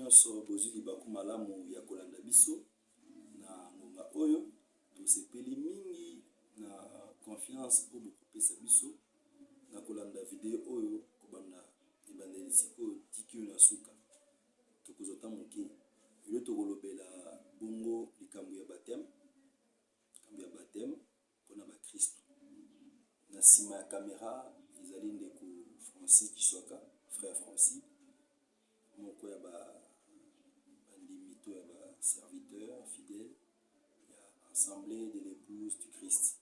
nyonso bozwi libaku malamu ya kolanda biso na ngonga oyo tosepeli mingi na confiance po bokopesa biso na kolanda video oyo kobanda ebandeli sikoyo tiki na suka tokozota moke yo tokolobela bongo likambo ya baptême mpona bakristo na nsima ya kamera ezali ndeko Francis Kiswaka, frère Francis moko ya bandimito ya serviteur fidèle ya assemblée de l'épouse du Christ.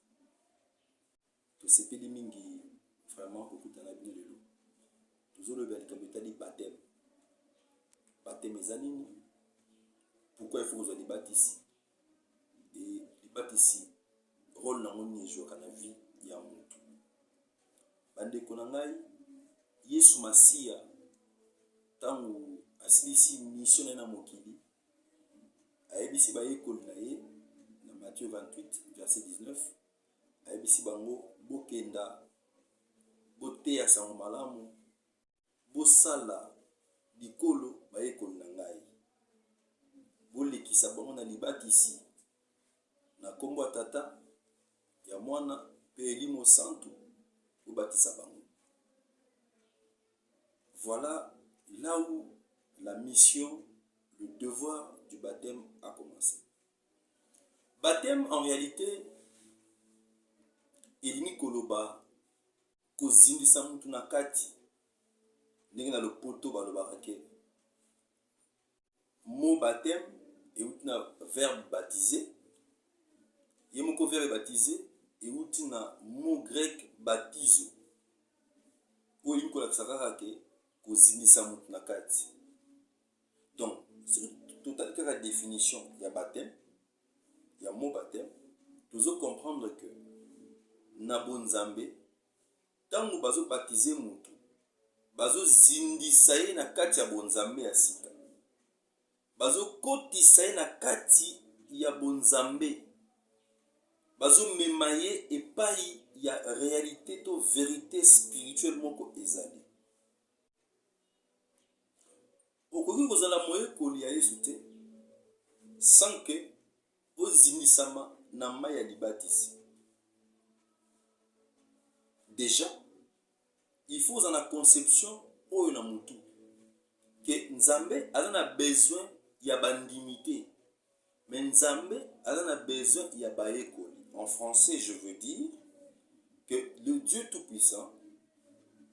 Tosepeli mingi vraiment kokutana bino lelo tozolobela likambo etali baptême eza nini, pourquoi il faut kozwa libatisi et libatisi rôle nango nini ezwaka na vie ya moto. Bandeko na ngai Yesu Masiya tango asilisi mission na ye na mokili ayebisi bayekoli na ye na Matthieu 28 verset 19 ayebisi bango bokenda boteya sango malamu bosala likolo bayekoli na ngai bolekisa bango na libatisi na kombo ya Tata ya Mwana mpe Elimo Santu bobatisa bango. Voilà là où la mission, le devoir du baptême a commencé. Baptême, en réalité, elingi koloba kozindisa mutu na kati ndenge na lopoto balobaka ke mot baptême euti na verbe baptiser ye moko verbe baptiser euti na mot grec baptizo oyo elingi kolakisa kaka ke kozindisa mutu na kati. Donc totali kaka définition ya baptême ya mot baptême tozo comprendre que na bonzambe tango bazo baptiser mutu bazo zindisa ye na kati ya bonzambe ya sika bazo kotisa ye na kati ya bonzambe bazo mema ye epai ya réalité to vérité spirituelle moko ezali. Okoki kozala moyekoli ya Yesu te sans que ozindisama na mai ya libatisi. Déjà, il faut dans la conception oyo na mutu que Nzambe aza na besoin ya bandimité mais Nzambe aza na besoin ya bayekoli. En français, je veux dire que le Dieu Tout-Puissant,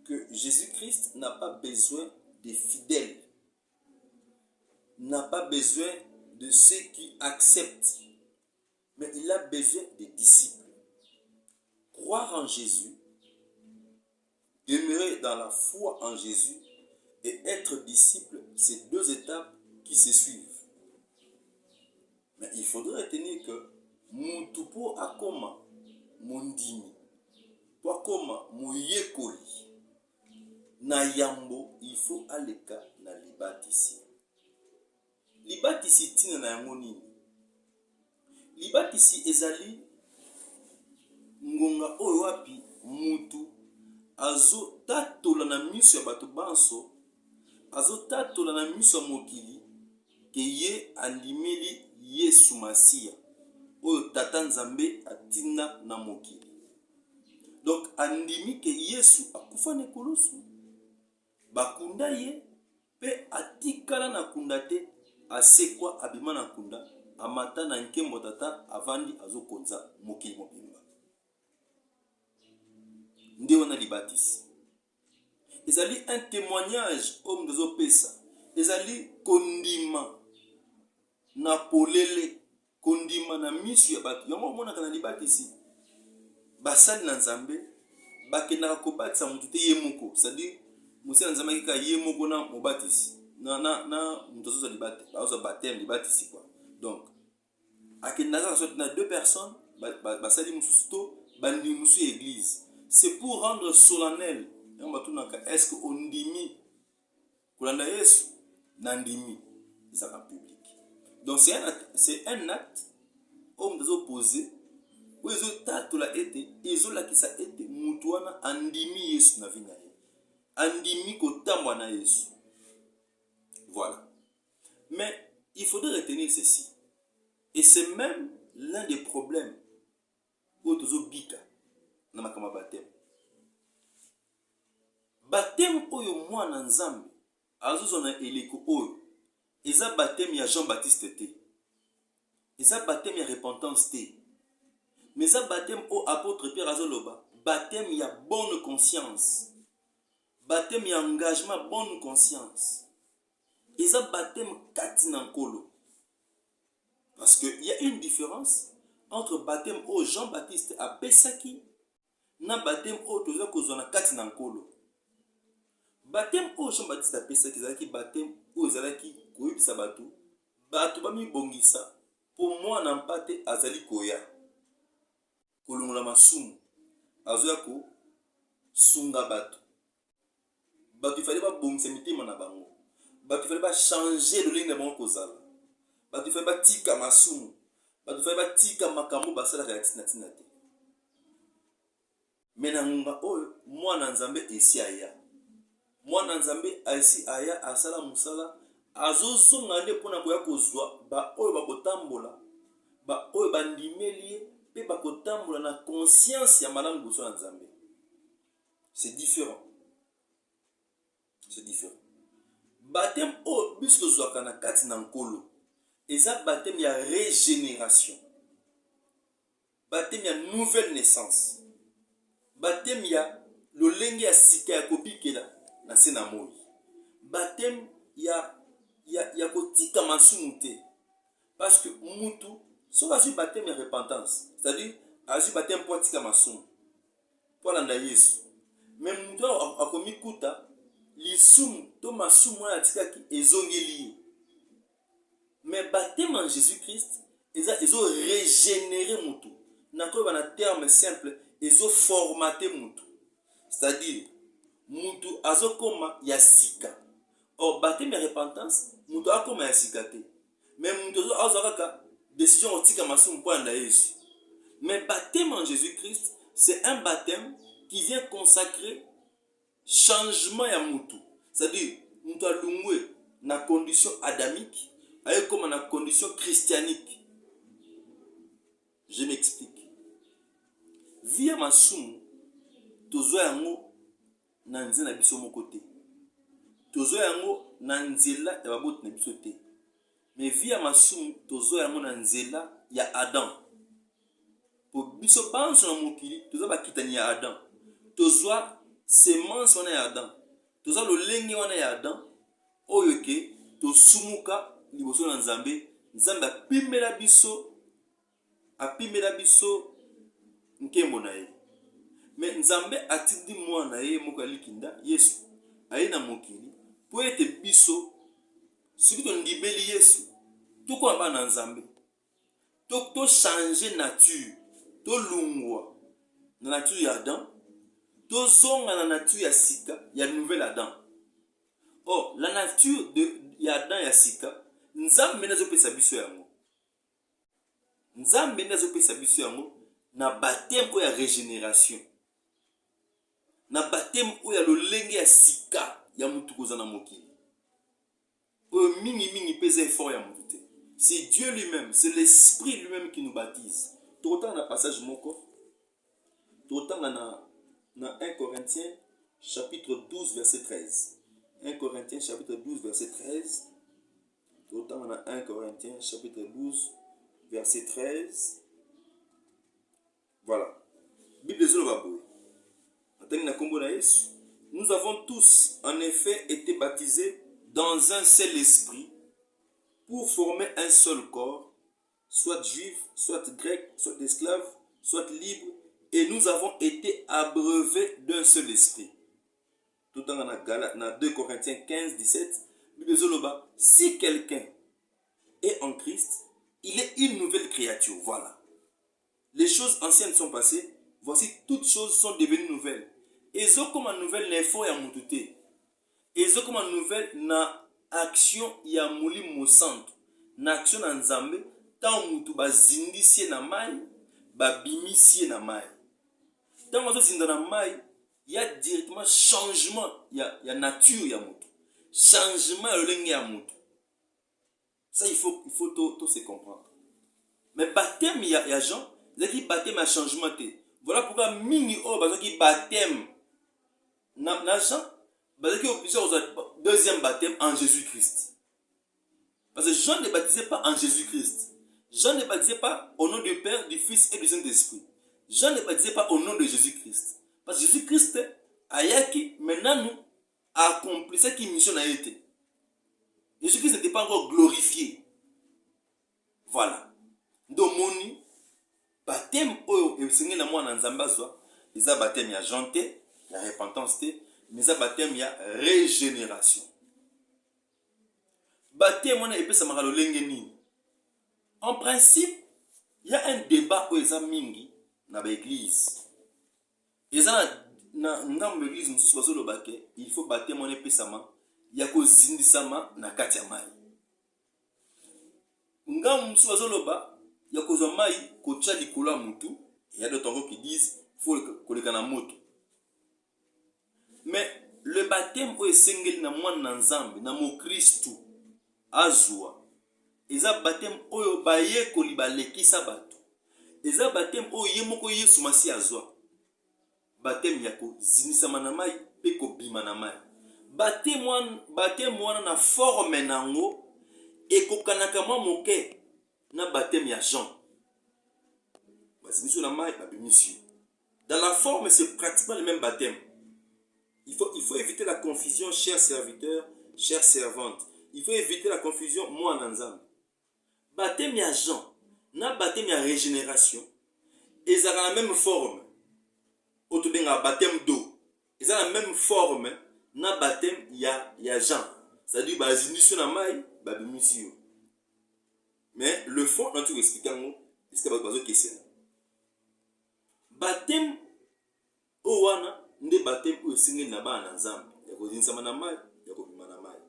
que Jésus-Christ n'a pas besoin des fidèles, n'a pas besoin de ceux qui acceptent, mais il a besoin des disciples. Croire en Jésus, demeurer dans la foi en Jésus et être disciple, c'est deux étapes qui se suivent. Mais il faudrait retenir que mutu po akoma mondimi, po akoma moyekoli na yambo, il faut aleka na libatisi. Libatisi tina na yango nini? Libatisi ezali ngonga oyo wapi mutu azo tatola na miso ya bato banso, azo tatola na miso ya mokili ke ye andimeli Yesu Masiya oyo Tata Nzambe atina na mokili. Donc andimi ke Yesu akufa na ekulusu bakunda ye pe atikala na kunda te asekwa abima na kunda amata na nkembo Tata avandi azokonza mokili mobimba. Nde wana libatisi ezali un témoignage homme de zopesa ezali kondima na polele kondima na misu ya bato yango omonaka na libatisi basali na Nzambe bakendaka kobatisa mutu te ye moko, c'est-à-dire musala na Nzambe akika ye moko na mobatisi na mutu azozwa libate azozwa baptême libatisi quoi. Donc akendaka soit na deux personnes basali mususu to bandimi musu église. C'est pour rendre solennel. Est-ce qu'on ndimi kolanda Yesu na ndimi ça en public. Donc c'est un acte homme des opposés où ils ont tatola été ils ont la qui ça été mutu wana andimi Yesu na vina ye andimi kotambwa na Yesu. Voilà. Mais il faudrait retenir ceci. Et c'est même l'un des problèmes où tozo bika na makama baptême. Baptême oyo mwana nzambe azozona eleko oyo eza baptême ya Jean-Baptiste te. Eza baptême ya repentance te. Mais eza baptême o apôtre Pierre azoloba, baptême ya bonne conscience. Baptême ya engagement bonne conscience. Eza baptême kati na nkolo. Parce qu'il y a une différence entre baptême au Jean-Baptiste à Pesaki na baptême au toza kozona kati na nkolo. Baptême au Jean-Baptiste à Pesaki ezalaki baptême ou ezalaki koyebisa bato bato bamibongisa pour moi na mpate azali koya kolongola masumu azoya ko sunga bato bato ifali babongisa mitema na bango bato ifali bachanger lolenge na bango kozala bato ifali batika masumu bato ifali batika makambo basalaka ya tina te. Me na ngonga oyo mwana nzambe esi aya mwana nzambe esi aya asala musala azozonga nde mpona koya kozwa baoyo bakotambola baoyo bandimeli ye mpe bakotambola na conscience ya malamu liboso ya nzambe. C'est différent. C'est différent. Baptême oyo biso tozwaka na kati na nkolo eza baptême ya régénération, baptême ya nouvelle naissance, baptême ya lolenge ya sika ya kobikela na se na moi, baptême ya kotika masumu te. Parce que mutu soki azwi baptême ya repentance, c'est-à-dire azwi baptême mpo atika masumu mpo alanda Yesu, me mutu akomikuta lisumu to masumu wana atikaki ezongeli ye. Mais baptême en Jésus-Christ ezo régénérer mutu na koyeba na terme simple ezo formater mutu, c'est-à-dire mutu azokoma ya sika. Or baptême ya repentance mutu akoma ya sika te, mais mutu azwa kaka décision otika masumu mpo alanda Yesu. Mais baptême en Jésus-Christ c'est un baptême qui vient consacrer changement ya mutu, c'est-à-dire mutu alungwe na condition adamique aye comme na condition christianique. Je m'explique. Via masumu tozwa yango na nzela na biso moko te, tozwa yango na nzela ya baboti na biso te, mais via masumu tozwa yango na nzela ya Adam. Po biso banso na mokili tozwa bakitani ya Adam, tozwa semence wana ya Adam, tozwa lolenge wana ya Adam oyo ke tosumuka liboso na Nzambe. Nzambe apimela biso nkembo na ye. Mais Nzambe atindi mwana ye moko alikinda Yesu aye na mokili po ete biso soki tondimeli Yesu tokoma bana na Nzambe, to changer nature, to lungwa na nature ya Adam, to zonga na nature ya sika ya nouvel Adam. Or la nature ya Adam ya sika Nzambe nazopesa biso yango. Nzambe nazopesa biso yango na baptême ya régénération, na baptême ya lolenge ya sika ya mutu koza na mokili oyo mingi pesa effort ya mutu te. C'est Dieu lui-même, c'est l'esprit lui-même qui nous baptise. Totanga na passage moko, totanga na 1 Corinthiens chapitre 12 verset 13. 1 Corinthiens chapitre 12 verset 13. Totanga na 1 Corinthiens chapitre 12 verset 13. Voilà. Bible zolo. Nous avons tous en effet été baptisés dans un seul esprit pour former un seul corps, soit juif, soit grec, soit esclave, soit libre, et nous avons été abreuvés d'un seul esprit. Tout en dans 2 Corinthiens 15, 17, Bible zolo. Si quelqu'un est en Christ, il est une nouvelle créature. Voilà. Les choses anciennes sont passées. Voici, toutes choses sont devenues nouvelles. Et zo comme nouvelle n'effort ya mutute. Et zo comme nouvelle na action ya mulimo santo. Na action na Nzambe tant mutu bazindisie na mai, babimisie na mai. Tant mazo zinda na mai, il y a directement changement ya nature ya mutu. Changement ya lolenge ya mutu. Ça, il faut tout se comprendre. Mais baptême, il y a gens, qui baptême à changement. Voilà pourquoi mingi oh parce que baptême na gens, parce que obligé au deuxième baptême en Jésus-Christ. Parce que Jean ne baptisait pas en Jésus-Christ. Jean ne baptisait pas au nom du Père, du Fils et du Saint-Esprit. Jean ne baptisait pas au nom de Jésus-Christ. Parce que Jésus-Christ a yaki maintenant nous accompli ce qui mission a été. Jésus-Christ n'était pas encore glorifié. Voilà. Donc moni baptême oyo esengi na mwana nzambe azwa eza baptême ya Jean te, ya repentance te, mais eza baptême ya régénération. Baptême wana epesamaka lolenge nini? En principe, il y a un débat oyo eza mingi na baeglise. Eza na ngambo l'église mosusu bazoloba ke il faut baptême wana epesama ya kozindisama na kati ya mai. Ngambo mosusu bazoloba ya kozwa mai kotia likolo ya mutu. Il y a d'autres qui disent faut koleka na moto. Mais le baptême oyo esengeli na mwana na nzambe na mokristu azwa eza baptême oyo bayekoli balekisa bato. Eza baptême oyo ye moko Yesu Masi azwa. Baptême ya kozinisama na mai pe kobima na mai. Baptême wana na forme nango ekokanaka mwa moke na baptême ya Jean. Bazinisio na mai babimisio. Dans la forme, c'est pratiquement le même baptême. Il faut éviter la confusion, chers serviteurs, chères servantes. Il faut éviter la confusion, moi en ensemble. Baptême ya Jean, na baptême ya régénération, ils ont la même forme. Autobenga baptême d'eau. Ils ont la même forme, na baptême ya Jean. C'est-à-dire, bazinisio na mai babimisio. Mais le fond, on tu explique en est-ce que vous avez question? Baptême owana nde baptême o singi na ba na nzambe ya kozinsama na mai ya kobima na mai.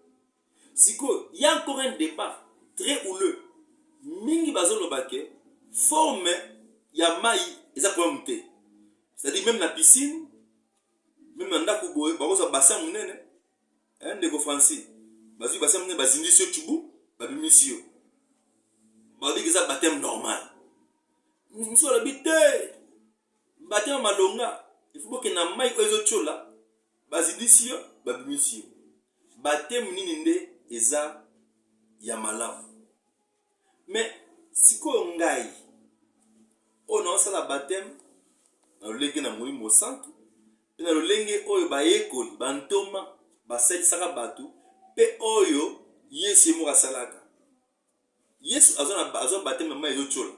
Siko, il y a encore un débat très houleux. Mingi bazoloba ke forme ya mai eza kwa mute. C'est-à-dire même la piscine, même na ndako boye bakoza bassin munene, ndeko Francis. Bazu bassin munene bazindisio tubu, babimisio. Babi eza baptême normal. Nous la bité. Baptême malonga, il faut que na mai ozo chola, bazidisio, babimisio. Baptême nini nde eza ya malamu. Mais siko ngai on a la baptême na lolenge na molimo santo, pe na lolenge oyo bayekoli bantoma baselisaka bato pe oyo Yesu mo asalaka. Yesu azona baptême na mai ozo chola.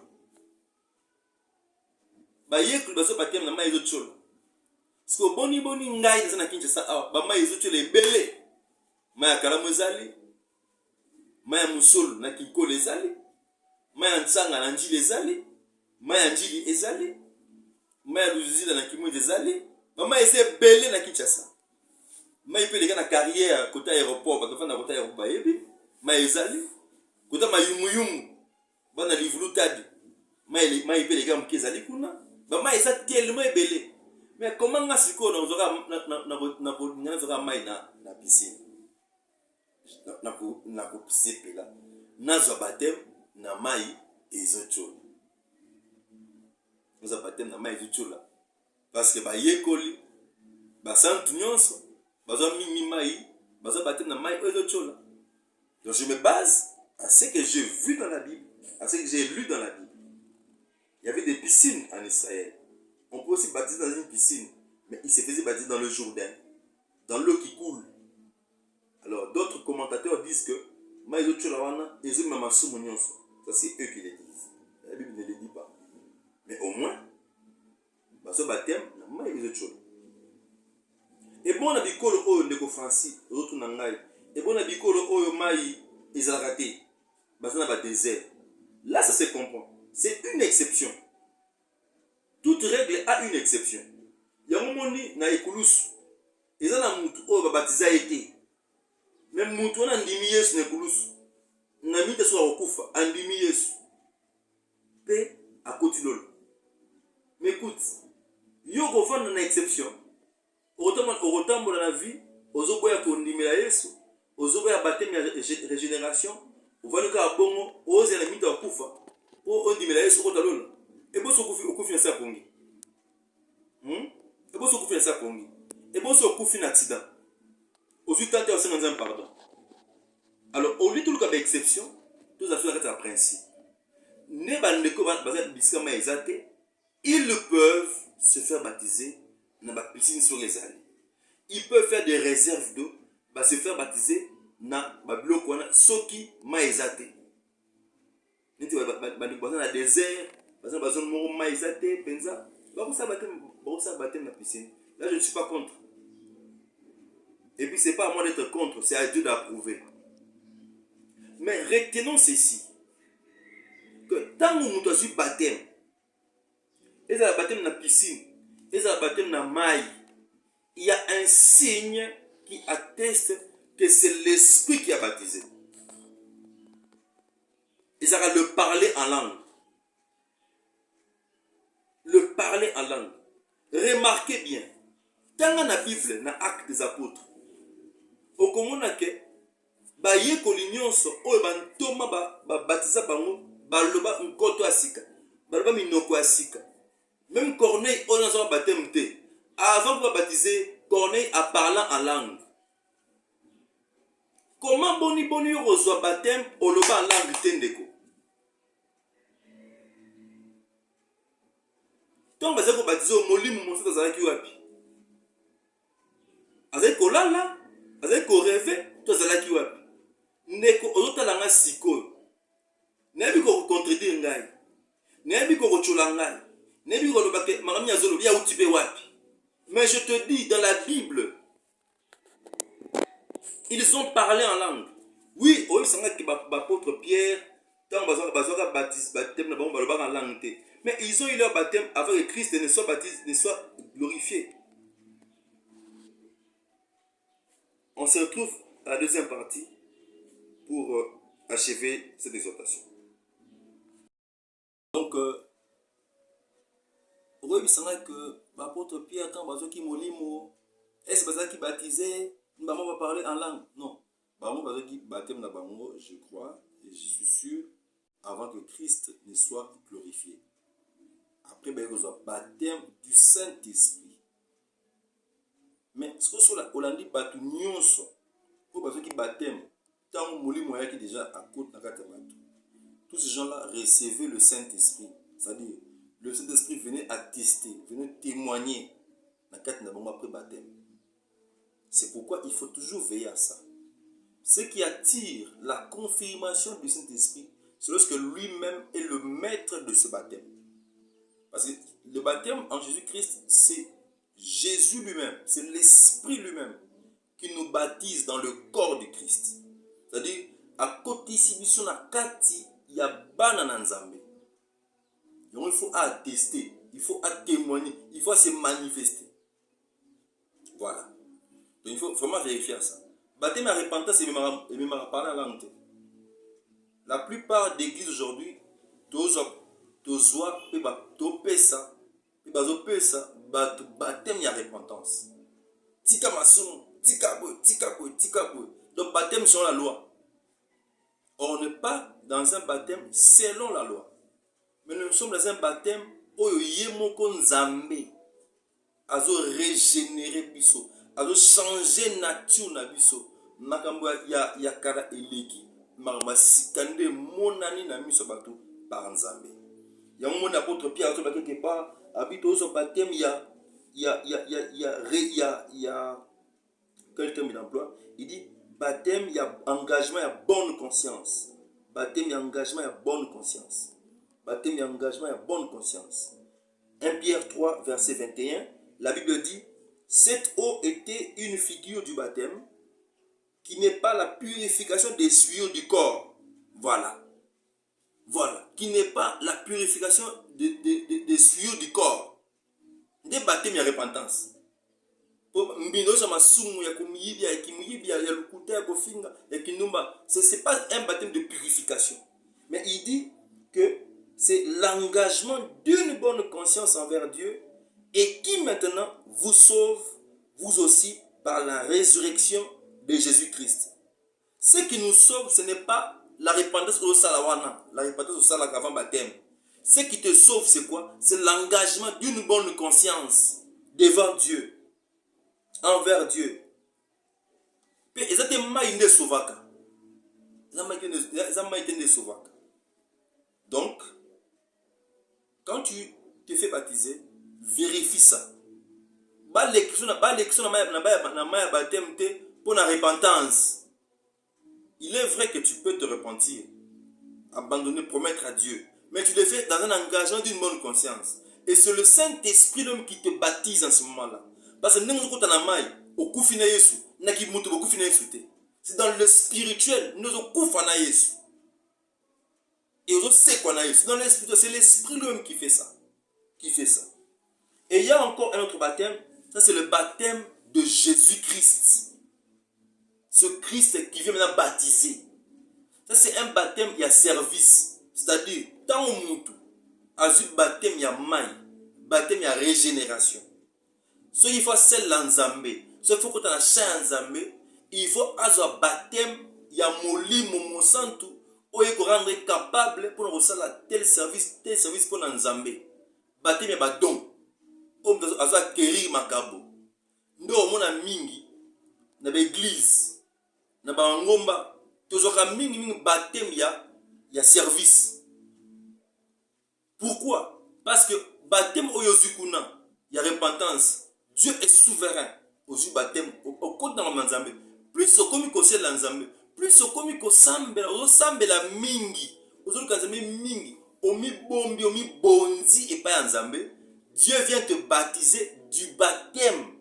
Bayekoli bazo baptême na mai ozo chola. Siko boni ngai eza na Kinshasa awa ba mai ozo chola ebele. Mai ya kalamu ezali, mai ya musolo na kikolo ezali, mai ya ntsanga na njili ezali, mai ya njili ezali, mai ya luzila na kimwezi ezali, ba mai ese ebele na Kinshasa. Mai pe lega na carrière côté aéroport, ba tofanda côté aéroport bayebi, mai ezali, côté mayumuyumu, bana livulutadi. Mai pe lega mke ezali kuna, ba mai esa tellement ebele. Mais comment nga siko na zoka mai na piscine? Na kopsepela nazwa baptême na mai ezochola. Nazwa baptême na mai ezochola parce que bayekoli basantu nyonso bazwa mimi mai bazwa baptême na mai ezochola. Donc je me base à ce que j'ai vu dans la Bible, à ce que j'ai lu dans la Bible. Il y avait des piscines en Israël. On peut aussi baptiser dans une piscine, mais il se faisait baptiser dans le Jourdain, dans l'eau qui coule. Alors, d'autres commentateurs disent que ça c'est eux qui le disent. La Bible ne le dit pas. Mais au moins, ce baptême, et bon, on a dit que ndeko Francis, retourne en Ngaï. Et bon, on a dit que mai ezalakate, basana ba désert. Là, ça se comprend. C'est une exception. Toute règle a une exception. Il y a un moment na ekulus. Ils ont un mutu o baptisé été. Même mutu on andimi Yesu na ekulus. Na mite so okufa andimi Yesu. Pe akoti lolo. Mais écoute, yo ko vendre na exception. Autant dans la vie, ozoboya ko ndimela Yesu, ozoboya baptême ya régénération, ovandi kaka bongo ozela mito ya kufa po ondimela yesu okotalola eboso okufi na se ya pongi eboso okufi na se ya pongi eboso okufi na accident ozwi tata ya osenga nzambe pardon. Alors au lieu toluka baexception tozala so na kati ya principe ne bandeko baza bisika ma eza te, ils peuvent se faire baptiser na bapiscine soki ezali, ils peuvent faire des réserves d'eau se faire baptiser na babiloko wana soki ma eza te neti bandeko baza na désert baza na bazone moko ma eza te mpenza bakosala baptême na piscine. Là je ne suis pas contre, et puis c'est pas à moi d'être contre, c'est à Dieu d'approuver. Mais retenons ceci, que tant que nous avons baptême, et ça baptême dans la piscine, et ça baptême dans la maille, il y a un signe qui atteste que c'est l'esprit qui a baptisé. Et ça va le parler en langue. Le parler en langue. Remarquez bien, dans la Bible, dans l'Acte des Apôtres, au commun que bayekoli nyonso oyo bantoma babatiza bango baloba nkoto asika baloba minoko asika. Même Corneille oyo nazwa baptême te, avant de baptiser Corneille a parlé en langue. Comment boni yo kozwa baptême oloba en langue te ndeko? Donc baza ko baptiser molimo monso azalaki wapi? Azali kolala, azali ko rêver, to azalaki wapi? Ndeko ozotala nga sikoyo nayebi kocontredire ngai, nayebi kokochola ngai, nayebi koloba ke makambo ya zolo ya uti pe wapi. Mais je te dis, dans la Bible ils ont parlé en langue. Oui, oyo sanga ke bapôtre Pierre tant bazwaka baptême na bango balobaka en langue te, mais ils ont eu leur baptême avant que Christ ne soit baptisé, ne soit glorifié. On se retrouve à la deuxième partie pour achever cette exhortation. Donc, oui, c'est vrai que l'apôtre Pierre, quand il molimo, est-ce que baptisé, nous va parler en langue? Non. Baptême na bango, je crois, et je suis sûr, avant que Christ ne soit glorifié. Après, il y a un baptême du Saint-Esprit. Mais ce que sur la Hollande, baptême nyonso, pour baptême, tant molimo qui déjà à côté na katamatu. Tous ces gens-là recevaient le Saint-Esprit. C'est-à-dire, le Saint-Esprit venait attester, venait témoigner après baptême. C'est pourquoi il faut toujours veiller à ça. Ce qui attire la confirmation du Saint-Esprit, c'est lorsque lui-même est le maître de ce baptême. Parce que le baptême en Jésus-Christ, c'est Jésus lui-même, c'est l'Esprit lui-même qui nous baptise dans le corps du Christ. C'est-à-dire, à côté de la kati, il y a banana nzambe. Donc il faut attester, il faut témoigner, il faut se manifester. Voilà. Donc il faut vraiment vérifier ça. Baptême à repentance et même à parler en langue. La plupart des églises aujourd'hui, baptême à repentance. Tika masumu, tika boy. Donc baptême selon la loi. On n'est pas dans un baptême selon la loi. Mais nous sommes dans un baptême où yemoko nzambe azo régénérer biso, azo changer nature na biso. Makambo ya kara eleki, makamba sikande monani na miso bato par nzambe. Ya mon apôtre Pierre azo quelque part habite au baptême quel terme il emploie? Il dit baptême, il y a engagement, il y a bonne conscience. Baptême, il y a engagement, il y a bonne conscience. Baptême, il y a engagement, il y a bonne conscience. 1 Pierre 3, verset 21, la Bible dit, cette eau était une figure du baptême qui n'est pas la purification des souillures du corps. Voilà. Qui n'est pas la purification des souillures du corps. Des baptêmes, il y a repentance. Ce n'est pas un baptême de purification. Mais il dit que c'est l'engagement d'une bonne conscience envers Dieu et qui maintenant vous sauve, vous aussi, par la résurrection de Jésus-Christ. Ce qui nous sauve, ce n'est pas la repentance au salawana, la repentance au salak avant baptême. Ce qui te sauve, c'est quoi? C'est l'engagement d'une bonne conscience devant Dieu, envers Dieu. Donc, quand tu te fais baptiser, vérifie ça. Ba l'élection na baptême pour la repentance. Il est vrai que tu peux te repentir, abandonner, promettre à Dieu, mais tu le fais dans un engagement d'une bonne conscience. Et c'est le Saint-Esprit l'homme qui te baptise en ce moment-là. Parce que c'est dans le spirituel, nous et dans l'esprit, c'est l'esprit lui-même qui fait ça. Et il y a encore un autre baptême, ça c'est le baptême de Jésus-Christ. Ce Christ qui vient maintenant baptiser. Ça c'est un baptême, il y a service. C'est-à-dire, tant au mutu, azul baptême, il y a maille, baptême, il y a régénération. Ce qu'il faut, c'est l'anzambé. Ce qu'il faut que tu as un il faut avoir baptême, il y a moli, momo santu, ou il faut rendre capable pour nous faire tel service pour l'anzambé. Baptême, il y a don. On doit acquérir makabo. Nous, on a mingi, dans l'église, dans l'angomba, toujours à mingi baptême, il y a service. Pourquoi? Parce que baptême au yozukuna, il y a repentance. Dieu est souverain au baptême, au côté dans l'anzambé. Plus au komi kose l'anzambé, plus au komi kosambe la mingi, aux autres kanzambé mingi, omi bombi, omi bonzi et pas anzambé. Dieu vient te baptiser du baptême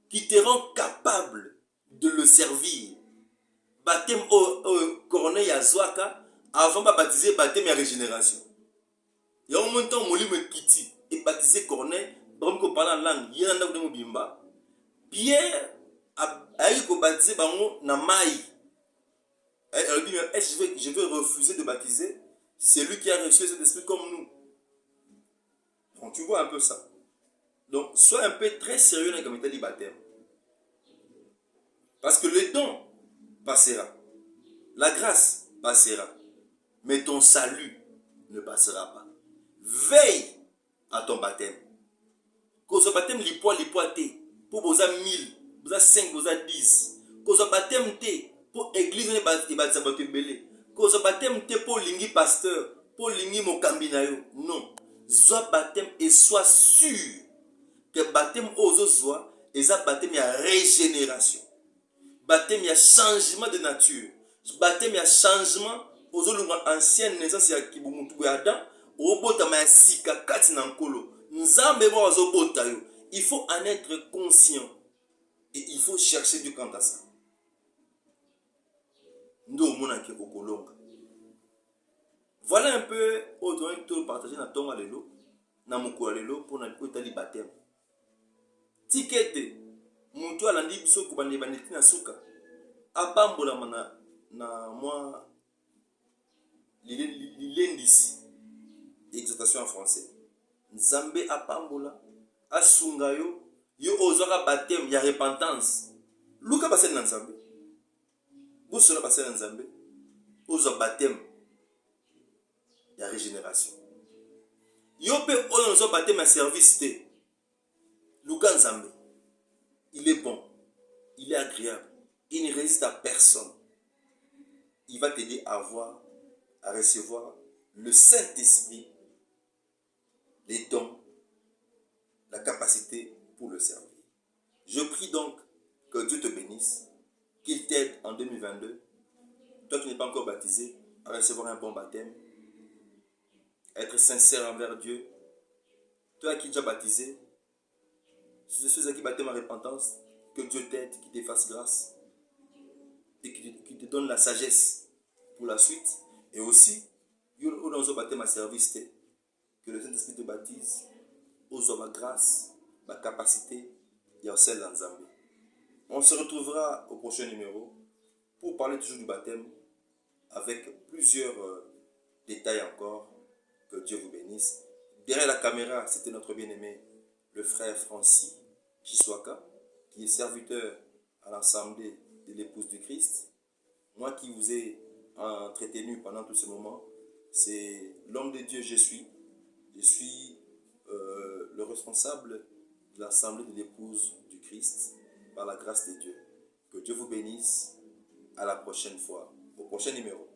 qui te rend capable de le servir. Baptême au Corneille à Zouaka, avant de baptiser baptême à régénération. Il y a un moment où Moli me quitte et baptisé Corneille, comme qu'on parle en langue, il y a un de Mobimba. Pierre a eu baptisé Bango Namaï. Elle dit, est-ce que je vais refuser de baptiser celui qui a reçu cet esprit comme nous? Donc tu vois un peu ça. Donc sois un peu très sérieux dans le comité du baptême. Parce que le don passera. La grâce passera. Mais ton salut ne passera pas. Veille à ton baptême. Quand ce baptême lipoa te. Pour vous 1000, vous 5, vous 10. Quand ce baptême te. Pour l'église et baptême belé. Quand ce baptême te pour lingi pasteur. Pour lingi mokambinayo. Non. Sois baptême et sois sûr que baptême aux autres et un baptême il y a régénération. Baptême il y a changement de nature. Baptême il y a changement aux autres anciennes naissances il y a qui bumutu Adam. Il faut en être conscient et il faut chercher du quant à ça. Voilà un peu autant que partager dans ton alelo, dans mon alelo pour notre baptême. Tikete, mon toit l'andi biso kubande baneti na suka. Apambola na moi l'indis. Exhortation en français. Nzambe apambola asungayo yo ozora baptême ya repentance. Luka basel na Nzambe. Bosola basel na Nzambe. Ozo baptême ya régénération. Yo pe ozo baptême ya service te. Luka Nzambe. Il est bon. Il est agréable. Il ne résiste à personne. Il va t'aider à recevoir le Saint-Esprit, les dons, la capacité pour le servir. Je prie donc que Dieu te bénisse, qu'il t'aide en 2022, toi qui n'es pas encore baptisé, à recevoir un bon baptême, à être sincère envers Dieu, toi qui es déjà baptisé, ceux qui baptêment en repentance, que Dieu t'aide, qu'il te fasse grâce et qu'il te donne la sagesse pour la suite. Et aussi, dans un baptême à service, que le Saint-Esprit te baptise, aux ma grâce, ma capacité, et au sel d'Anzambé. On se retrouvera au prochain numéro pour parler toujours du baptême avec plusieurs détails encore. Que Dieu vous bénisse. Derrière la caméra, c'était notre bien-aimé, le frère Francis Chiswaka, qui est serviteur à l'Assemblée de l'épouse du Christ. Moi qui vous ai entretenu pendant tous ces moments, c'est l'homme de Dieu je suis. Je suis le responsable de l'Assemblée de l'épouse du Christ par la grâce de Dieu. Que Dieu vous bénisse. À la prochaine fois, au prochain numéro.